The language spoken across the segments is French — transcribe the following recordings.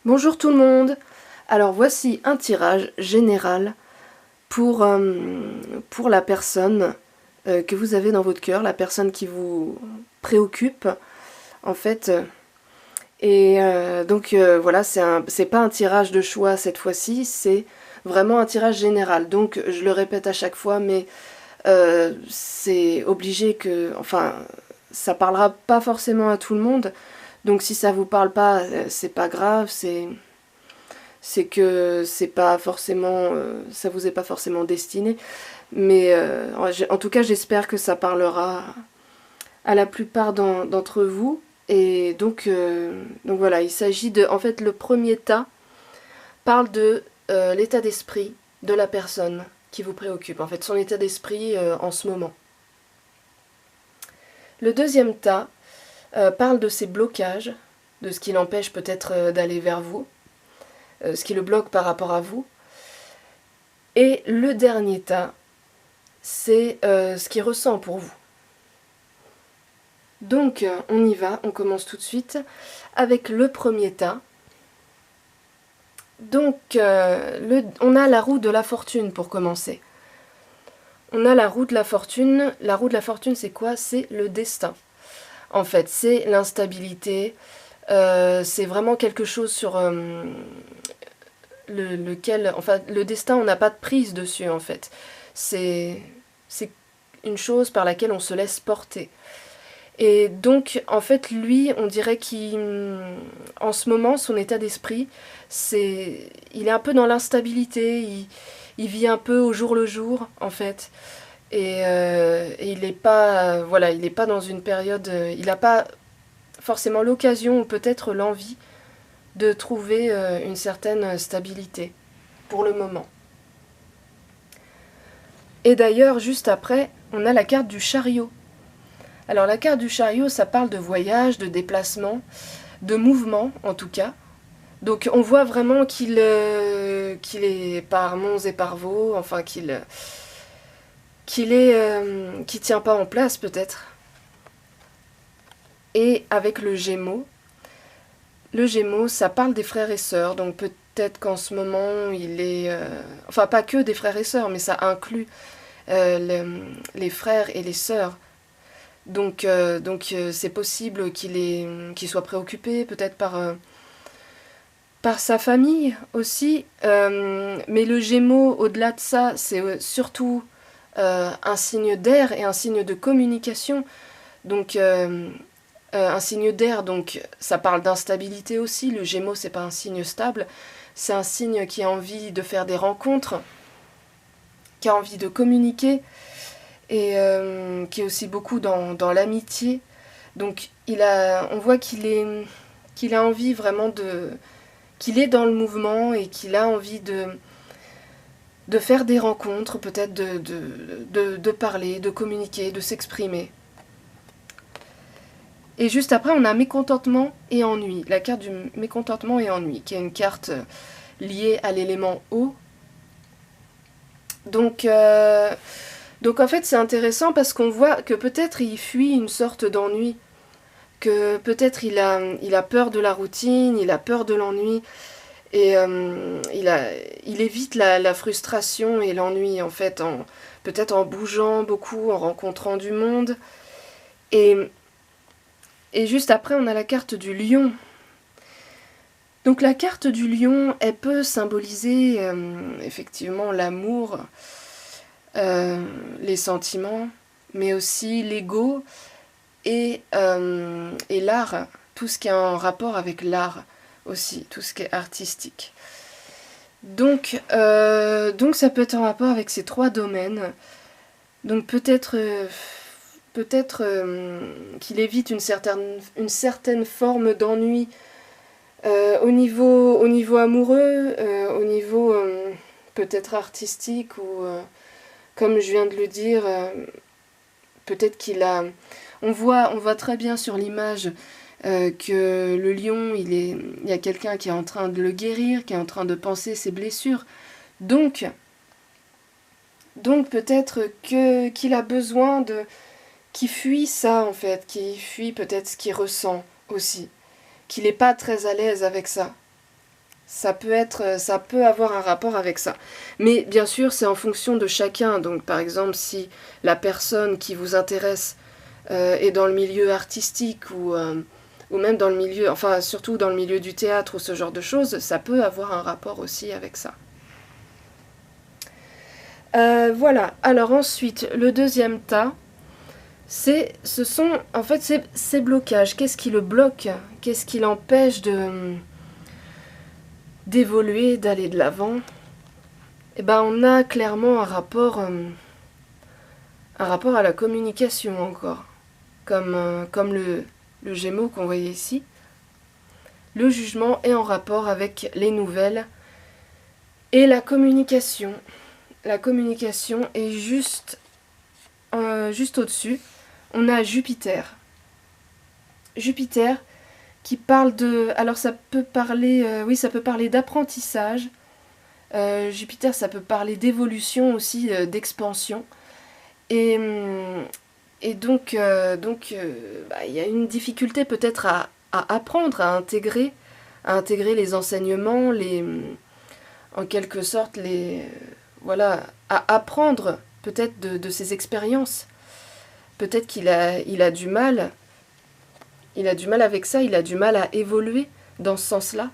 Bonjour tout le monde. Alors voici un tirage général pour, la personne que vous avez dans votre cœur, la personne qui vous préoccupe en fait. Voilà, c'est pas un tirage de choix cette fois-ci, c'est vraiment un tirage général. Donc je le répète à chaque fois, mais c'est obligé que, enfin, ça parlera pas forcément à tout le monde. Donc si ça vous parle pas, c'est pas grave, c'est que c'est pas forcément, ça vous est pas forcément destiné. Mais en tout cas, j'espère que ça parlera à la plupart d'entre vous. Et donc voilà, il s'agit de, en fait, le premier tas parle de l'état d'esprit de la personne qui vous préoccupe, en fait, son état d'esprit en ce moment. Le deuxième tas parle de ses blocages, de ce qui l'empêche peut-être d'aller vers vous, ce qui le bloque par rapport à vous. Et le dernier tas, c'est ce qu'il ressent pour vous. Donc on y va, on commence tout de suite avec le premier tas. Donc on a la roue de la fortune pour commencer. On a la roue de la fortune. La roue de la fortune, c'est quoi? C'est le destin. En fait, c'est l'instabilité. C'est vraiment quelque chose sur lequel... Enfin, le destin, on n'a pas de prise dessus, en fait. C'est une chose par laquelle on se laisse porter. Et donc, en fait, lui, on dirait qu'en ce moment, son état d'esprit, il est un peu dans l'instabilité, il vit un peu au jour le jour, en fait. Et il n'est pas, voilà, il n'est pas dans une période, il n'a pas forcément l'occasion ou peut-être l'envie de trouver une certaine stabilité, pour le moment. Et d'ailleurs, juste après, on a la carte du chariot. Alors la carte du chariot, ça parle de voyage, de déplacement, de mouvement en tout cas. Donc on voit vraiment qu'il est par monts et par vaux, enfin qu'il tient pas en place peut-être. Et avec le Gémeaux, ça parle des frères et sœurs, donc peut-être qu'en ce moment il est... enfin pas que des frères et sœurs, mais ça inclut les frères et les sœurs. Donc c'est possible qu'il soit préoccupé peut-être par sa famille aussi. Mais le Gémeaux, au-delà de ça, c'est surtout un signe d'air et un signe de communication. Donc un signe d'air, donc ça parle d'instabilité aussi. Le Gémeaux, c'est pas un signe stable. C'est un signe qui a envie de faire des rencontres, qui a envie de communiquer, et qui est aussi beaucoup dans l'amitié. Donc on voit qu'il a envie vraiment qu'il est dans le mouvement et qu'il a envie de faire des rencontres, peut-être de parler, de communiquer, de s'exprimer. Et juste après, on a mécontentement et ennui, la carte du mécontentement et ennui, qui est une carte liée à l'élément eau. Donc en fait c'est intéressant parce qu'on voit que peut-être il fuit une sorte d'ennui, que peut-être il a peur de la routine, il a peur de l'ennui, et il évite la frustration et l'ennui en fait, peut-être en bougeant beaucoup, en rencontrant du monde. Et juste après on a la carte du lion. Donc la carte du lion, elle peut symboliser effectivement l'amour, les sentiments, mais aussi l'ego et l'art, tout ce qui est en rapport avec l'art aussi, tout ce qui est artistique. Donc ça peut être en rapport avec ces trois domaines. Donc peut-être qu'il évite une certaine forme d'ennui au niveau amoureux, au niveau peut-être artistique, ou comme je viens de le dire, peut-être qu'il a... On voit très bien sur l'image que le lion, il y a quelqu'un qui est en train de le guérir, qui est en train de panser ses blessures. Donc peut-être qu'il a besoin qu'il fuit ça en fait, qu'il fuit peut-être ce qu'il ressent aussi, qu'il n'est pas très à l'aise avec ça. Ça peut avoir un rapport avec ça. Mais bien sûr, c'est en fonction de chacun. Donc par exemple, si la personne qui vous intéresse est dans le milieu artistique ou même dans le milieu, enfin surtout dans le milieu du théâtre ou ce genre de choses, ça peut avoir un rapport aussi avec ça. Voilà. Alors ensuite, le deuxième tas, ce sont en fait ces blocages. Qu'est-ce qui le bloque? Qu'est-ce qui l'empêche d'évoluer, d'aller de l'avant? Eh ben, on a clairement un rapport à la communication encore, comme le Gémeaux qu'on voyait ici. Le jugement est en rapport avec les nouvelles et la communication. La communication est juste au-dessus. On a Jupiter. Jupiter qui parle de... Alors ça peut parler, oui, ça peut parler d'apprentissage. Jupiter, ça peut parler d'évolution aussi, d'expansion. Et, il y a une difficulté peut-être à apprendre, à intégrer les enseignements, en quelque sorte, voilà, à apprendre peut-être de ses expériences. Peut-être il a du mal. Il a du mal avec ça, il a du mal à évoluer dans ce sens-là.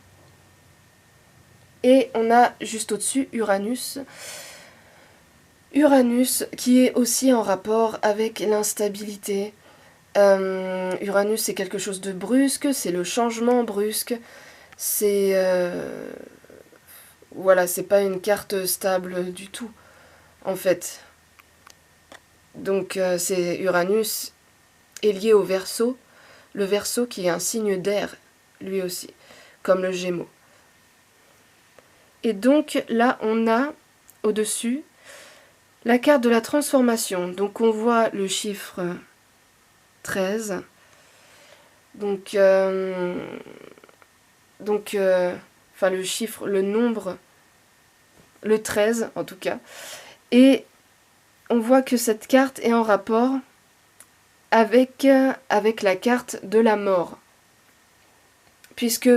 Et on a juste au-dessus Uranus. Uranus qui est aussi en rapport avec l'instabilité. Uranus c'est quelque chose de brusque, c'est le changement brusque. C'est voilà, c'est pas une carte stable du tout en fait. Donc c'est Uranus est lié au Verseau, le Verseau qui est un signe d'air lui aussi, comme le Gémeaux. Et donc là on a au-dessus la carte de la transformation. Donc on voit le chiffre 13. Donc le chiffre, le nombre, le 13 en tout cas. Et on voit que cette carte est en rapport avec la carte de la mort. Puisque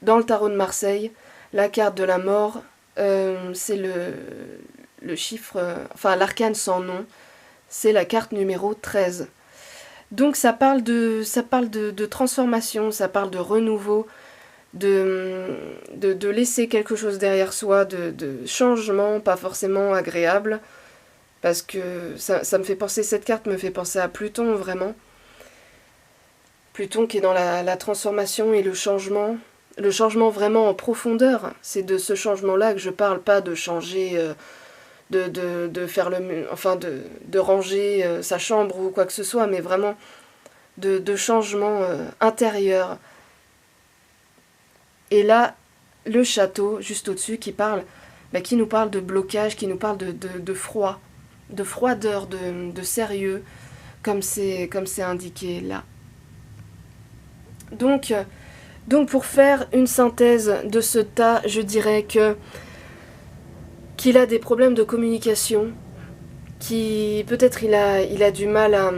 dans le tarot de Marseille, la carte de la mort, c'est le chiffre, enfin l'arcane sans nom, c'est la carte numéro 13. Donc ça parle de transformation, ça parle de renouveau, de laisser quelque chose derrière soi, de changement, pas forcément agréable, parce que ça me fait penser, cette carte me fait penser à Pluton vraiment. Pluton qui est dans la transformation et le changement vraiment en profondeur. C'est de ce changement-là que je parle, pas de changer, de faire de ranger sa chambre ou quoi que ce soit, mais vraiment de changement intérieur. Et là, le château, juste au-dessus, qui nous parle de blocage, qui nous parle de froid, de froideur, de sérieux, comme c'est indiqué là. Donc pour faire une synthèse de ce tas, je dirais qu'il a des problèmes de communication, qui peut-être il a du mal à...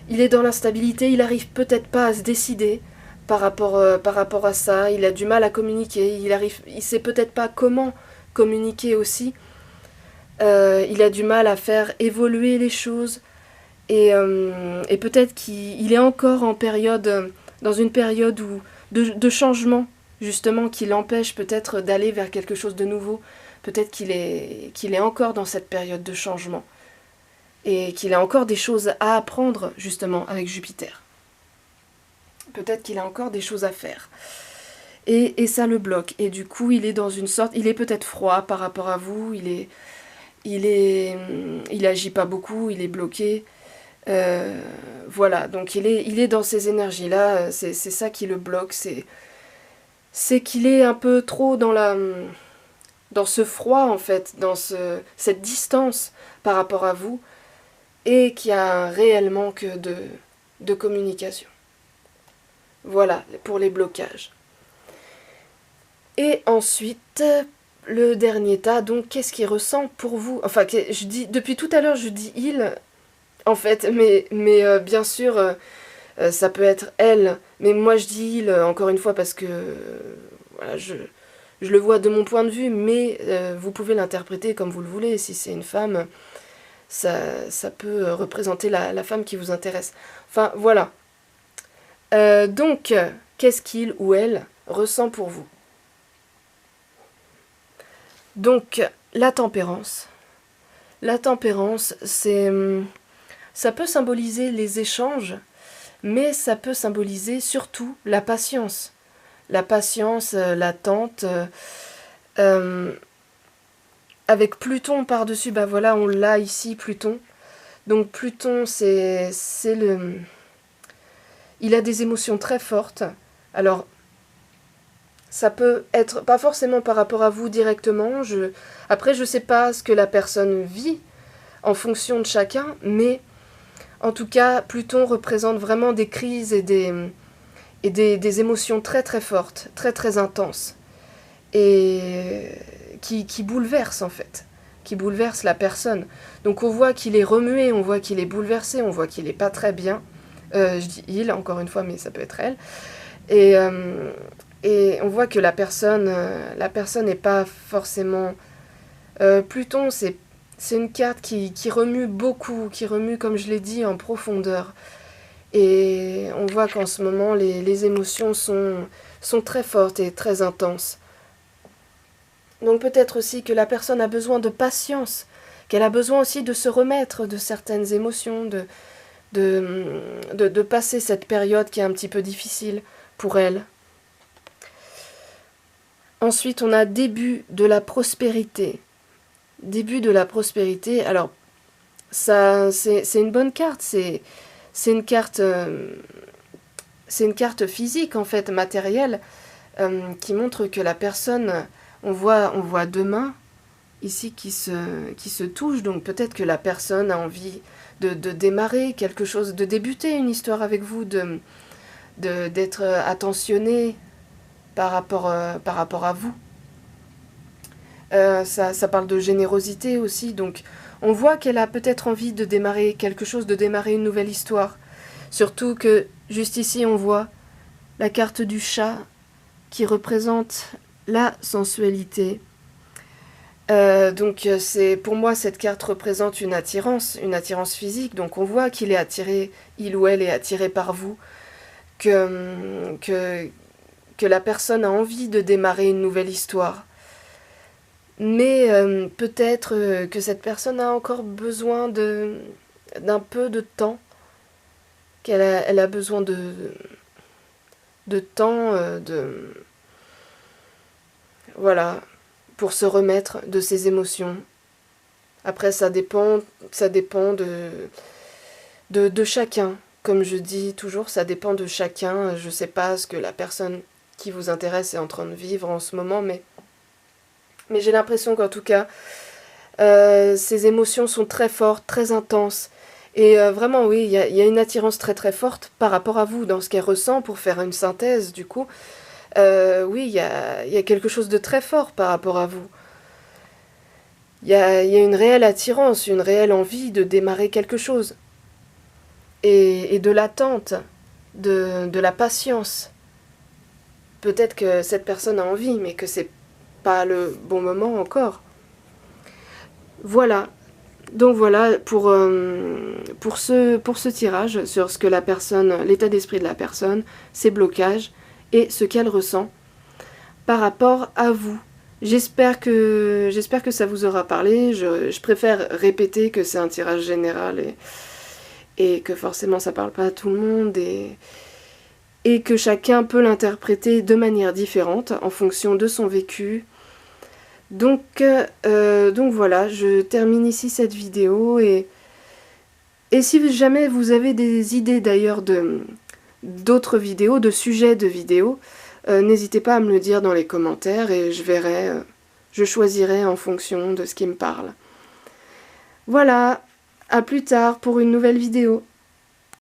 il est dans l'instabilité, il arrive peut-être pas à se décider par rapport à ça, il a du mal à communiquer, il sait peut-être pas comment communiquer aussi, il a du mal à faire évoluer les choses, et peut-être qu'il est encore dans une période de changement, justement, qui l'empêche peut-être d'aller vers quelque chose de nouveau. Peut-être qu'il est encore dans cette période de changement. Et qu'il a encore des choses à apprendre, justement, avec Jupiter. Peut-être qu'il a encore des choses à faire. Et ça le bloque. Et du coup, il est dans une sorte... Il est peut-être froid par rapport à vous. Il agit pas beaucoup, il est bloqué. Voilà, donc il est dans ces énergies-là, c'est ça qui le bloque, c'est qu'il est un peu trop dans ce froid en fait, dans cette distance par rapport à vous, et qu'il y a un réel manque de communication. Voilà, pour les blocages. Et ensuite, le dernier tas, donc qu'est-ce qu'il ressent pour vous? Enfin, depuis tout à l'heure je dis il, en fait, mais bien sûr, Ça peut être elle, mais moi je dis il, encore une fois, parce que voilà, je le vois de mon point de vue, mais vous pouvez l'interpréter comme vous le voulez. Si c'est une femme, ça peut représenter la femme qui vous intéresse. Enfin, voilà. Donc, qu'est-ce qu'il ou elle ressent pour vous? Donc, la tempérance. La tempérance, ça peut symboliser les échanges, mais ça peut symboliser surtout la patience. La patience, l'attente. Avec Pluton par-dessus, bah voilà, on l'a ici, Pluton. Donc Pluton, il a des émotions très fortes. Alors, ça peut être pas forcément par rapport à vous directement. Après, je sais pas ce que la personne vit en fonction de chacun, mais en tout cas, Pluton représente vraiment des crises et des émotions très très fortes, très très intenses, et qui bouleversent en fait, qui bouleversent la personne. Donc on voit qu'il est remué, on voit qu'il est bouleversé, on voit qu'il est pas très bien. Je dis il, encore une fois, mais ça peut être elle. Et on voit que la personne n'est pas forcément... Pluton, c'est une carte qui remue beaucoup, qui remue, comme je l'ai dit, en profondeur. Et on voit qu'en ce moment, les émotions sont très fortes et très intenses. Donc peut-être aussi que la personne a besoin de patience, qu'elle a besoin aussi de se remettre de certaines émotions, de passer cette période qui est un petit peu difficile pour elle. Ensuite, on a début de la prospérité. Début de la prospérité, alors ça, c'est une bonne carte, c'est une carte physique en fait, matérielle, qui montre que la personne, on voit deux mains ici qui se touchent, donc peut-être que la personne a envie de démarrer quelque chose, de débuter une histoire avec vous, d'être attentionnée par rapport à vous. Ça parle de générosité aussi, donc on voit qu'elle a peut-être envie de démarrer quelque chose, de démarrer une nouvelle histoire. Surtout que juste ici on voit la carte du chat qui représente la sensualité. Donc pour moi cette carte représente une attirance physique, donc on voit qu'il est attiré, il ou elle est attiré par vous, que la personne a envie de démarrer une nouvelle histoire. Mais peut-être que cette personne a encore besoin d'un peu de temps, elle a besoin de temps, voilà, pour se remettre de ses émotions. Après, ça dépend de chacun. Comme je dis toujours, ça dépend de chacun. Je ne sais pas ce que la personne qui vous intéresse est en train de vivre en ce moment, mais j'ai l'impression qu'en tout cas, ces émotions sont très fortes, très intenses. Et vraiment, oui, il y a une attirance très très forte par rapport à vous, dans ce qu'elle ressent, pour faire une synthèse, du coup. Oui, il y a quelque chose de très fort par rapport à vous. Il y a une réelle attirance, une réelle envie de démarrer quelque chose. Et de l'attente, de la patience. Peut-être que cette personne a envie, mais que c'est pas le bon moment encore. Voilà. Donc voilà pour ce tirage sur ce que la personne, l'état d'esprit de la personne, ses blocages et ce qu'elle ressent par rapport à vous. J'espère que ça vous aura parlé. Je préfère répéter que c'est un tirage général et que forcément ça parle pas à tout le monde et que chacun peut l'interpréter de manière différente en fonction de son vécu. Donc voilà, je termine ici cette vidéo et si jamais vous avez des idées d'ailleurs d'autres vidéos, de sujets de vidéos, n'hésitez pas à me le dire dans les commentaires et je verrai, je choisirai en fonction de ce qui me parle. Voilà, à plus tard pour une nouvelle vidéo.